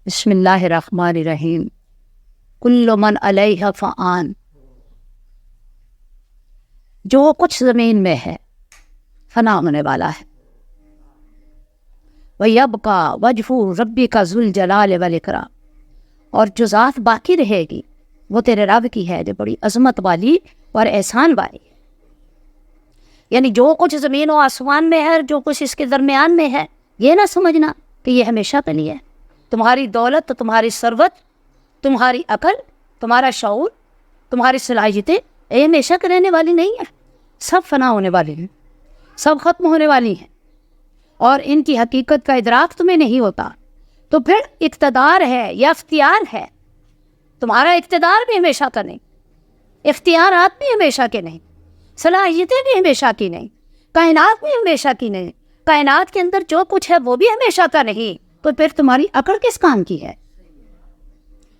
بسم اللہ الرحمن الرحیم کل من علیہ فان، جو کچھ زمین میں ہے فنا ہونے والا ہے. وَيَبْقَى وَجْهُ رَبِّكَ ذُو الْجَلَالِ وَالْإِكْرَامِ، اور جو ذات باقی رہے گی وہ تیرے رب کی ہے جو بڑی عظمت والی اور احسان والی ہے. یعنی جو کچھ زمین و آسمان میں ہے، جو کچھ اس کے درمیان میں ہے، یہ نہ سمجھنا کہ یہ ہمیشہ کے لیے ہے. تمہاری دولت، تمہاری ثروت، تمہاری عقل، تمہارا شعور، تمہاری صلاحیتیں یہ ہمیشہ کے رہنے والی نہیں ہے. سب فنا ہونے والی ہیں، سب ختم ہونے والی ہیں، اور ان کی حقیقت کا ادراک تمہیں نہیں ہوتا. تو پھر اقتدار ہے یا اختیار ہے. تمہارا اقتدار بھی ہمیشہ کا نہیں، اختیارات بھی ہمیشہ کے نہیں، صلاحیتیں بھی ہمیشہ کی نہیں، کائنات بھی ہمیشہ کی نہیں. کائنات کے اندر جو کچھ ہے وہ بھی ہمیشہ کا نہیں. تو پھر تمہاری عقل کس کام کی ہے؟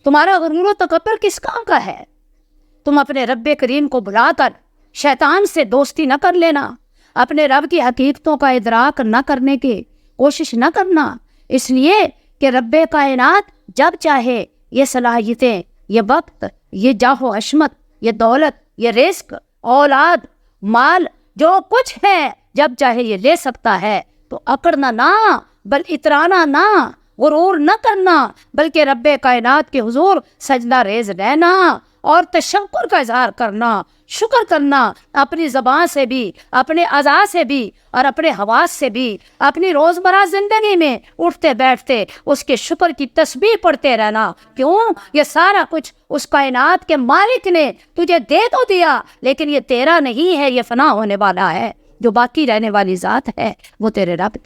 تمہارا غرور و تکبر کس کام کا ہے؟ تم اپنے رب کریم کو بلا کر شیطان سے دوستی نہ کر لینا، اپنے رب کی حقیقتوں کا ادراک نہ کرنے کی کوشش نہ کرنا، اس لیے کہ رب کائنات جب چاہے یہ صلاحیتیں، یہ وقت، یہ جاہ و عظمت، یہ دولت، یہ رزق، اولاد، مال، جو کچھ ہے جب چاہے یہ لے سکتا ہے. تو اکڑنا نہ، بل اترانا نہ، غرور نہ کرنا، بلکہ رب کائنات کے حضور سجدہ ریز رہنا اور تشکر کا اظہار کرنا، شکر کرنا، اپنی زبان سے بھی، اپنے اعضاء سے بھی، اور اپنے حواس سے بھی، اپنی روزمرہ زندگی میں اٹھتے بیٹھتے اس کے شکر کی تسبیح پڑھتے رہنا. کیوں؟ یہ سارا کچھ اس کائنات کے مالک نے تجھے دے تو دیا، لیکن یہ تیرا نہیں ہے، یہ فنا ہونے والا ہے. جو باقی رہنے والی ذات ہے وہ تیرے رب،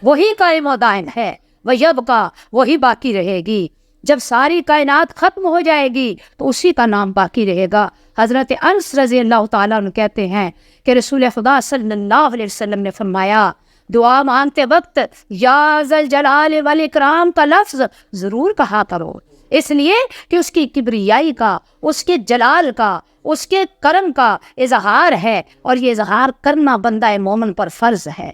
وہی قائم و دائم ہے. وَيَبْقَى، وہی باقی رہے گی. جب ساری کائنات ختم ہو جائے گی تو اسی کا نام باقی رہے گا. حضرت انس رضی اللہ تعالیٰ عنہ کہتے ہیں کہ رسول خدا صلی اللہ علیہ وسلم نے فرمایا، دعا مانگتے وقت یا ذا الجلال والاکرام کا لفظ ضرور کہا کرو، اس لیے کہ اس کی کبریائی کا، اس کے جلال کا، اس کے کرم کا اظہار ہے، اور یہ اظہار کرنا بندہ مومن پر فرض ہے.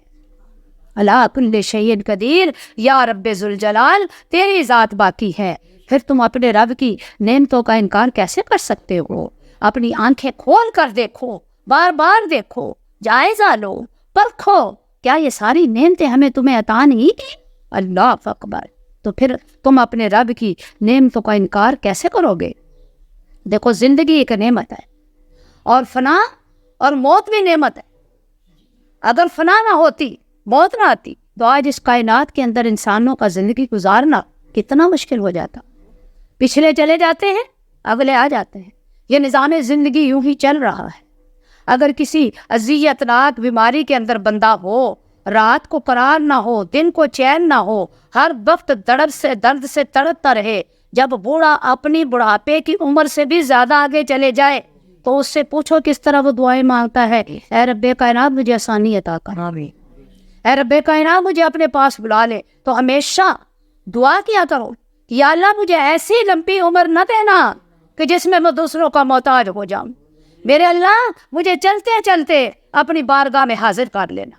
اللہ کل شیء قدیر، یا رب ذوالجلال، تیری ذات باقی ہے. پھر تم اپنے رب کی نعمتوں کا انکار کیسے کر سکتے ہو؟ اپنی آنکھیں کھول کر دیکھو، بار بار دیکھو، جائزہ لو، پرکھو، کیا یہ ساری نعمتیں ہمیں تمہیں عطا نہیں کی؟ اللہ اکبر. تو پھر تم اپنے رب کی نعمتوں کا انکار کیسے کرو گے؟ دیکھو، زندگی ایک نعمت ہے، اور فنا اور موت بھی نعمت ہے. اگر فنا نہ ہوتی، موت نہ آتی، تو آج اس کائنات کے اندر انسانوں کا زندگی گزارنا کتنا مشکل ہو جاتا. پچھلے چلے جاتے ہیں، اگلے آ جاتے ہیں. یہ نظام زندگی یوں ہی چل رہا ہے. اگر کسی اذیتناک بیماری کے اندر بندہ ہو، رات کو قرار نہ ہو، دن کو چین نہ ہو، ہر وقت درد سے تڑپتا رہے، جب بوڑھا اپنی بڑھاپے کی عمر سے بھی زیادہ آگے چلے جائے تو اس سے پوچھو کس طرح وہ دعائیں مانگتا ہے. اے رب کائنات مجھے آسانی عطا کر، اے رب کائنات مجھے اپنے پاس بلا لے. تو ہمیشہ دعا کیا کرو کہ یا اللہ مجھے ایسی لمبی عمر نہ دینا کہ جس میں میں دوسروں کا محتاج ہو جاؤں. میرے اللہ مجھے چلتے چلتے اپنی بارگاہ میں حاضر کر لینا،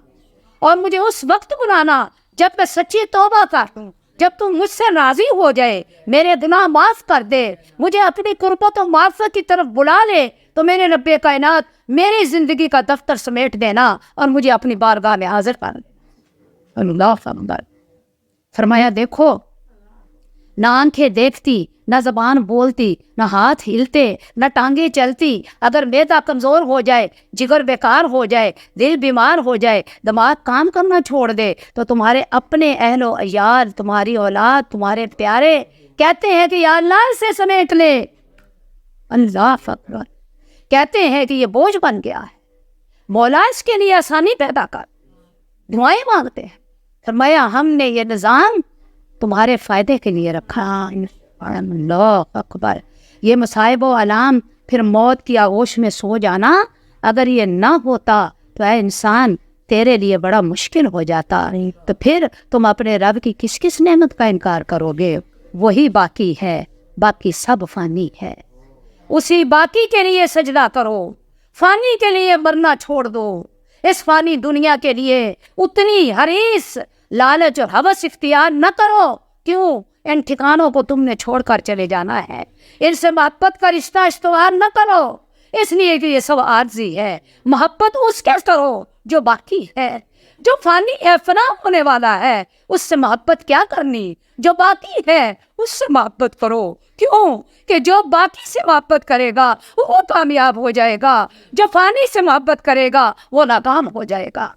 اور مجھے اس وقت بلانا جب میں سچی توبہ کروں، جب تم مجھ سے راضی ہو جائے، میرے گناہ معاف کر دے، مجھے اپنی قربت و معرفت کی طرف بلا لے. تو میرے رب کائنات میری زندگی کا دفتر سمیٹ دینا اور مجھے اپنی بارگاہ میں حاضر کر دے. اللہ اکبر. فرمایا دیکھو، نہ آنکھیں دیکھتی، نہ زبان بولتی، نہ ہاتھ ہلتے، نہ ٹانگیں چلتی. اگر معدہ کمزور ہو جائے، جگر بیکار ہو جائے، دل بیمار ہو جائے، دماغ کام کرنا چھوڑ دے، تو تمہارے اپنے اہل و عیال، تمہاری اولاد، تمہارے پیارے کہتے ہیں کہ یا اللہ اسے سمیٹ لے. اللہ اکبر. کہتے ہیں کہ یہ بوجھ بن گیا ہے، مولا اس کے لیے آسانی پیدا کر. دعائیں مانگتے ہیں. فرمایا ہم نے یہ نظام تمہارے فائدے کے لیے رکھا. اللہ اکبر. یہ مصائب و علام، پھر موت کی آغوش میں سو جانا، اگر یہ نہ ہوتا تو اے انسان تیرے لیے بڑا مشکل ہو جاتا. تو پھر تم اپنے رب کی کس کس نعمت کا انکار کرو گے؟ وہی باقی ہے، باقی سب فانی ہے. اسی باقی کے لیے سجدہ کرو، فانی کے لیے مرنا چھوڑ دو. اس فانی دنیا کے لیے اتنی حریص، لالچ اور ہوس اختیار نہ کرو. کیوں ان ٹھکانوں کو تم نے چھوڑ کر چلے جانا ہے. ان سے محبت کا رشتہ استوار نہ کرو، اس لیے کہ یہ سب عارضی ہے. محبت اس کے کرو جو باقی ہے، جو فانی ہے، فنا ہونے والا ہے. اس سے محبت کیا کرنی؟ جو باقی ہے اس سے محبت کرو. کیوں کہ جو باقی سے محبت کرے گا وہ کامیاب ہو جائے گا، جو فانی سے محبت کرے گا وہ ناکام ہو جائے گا.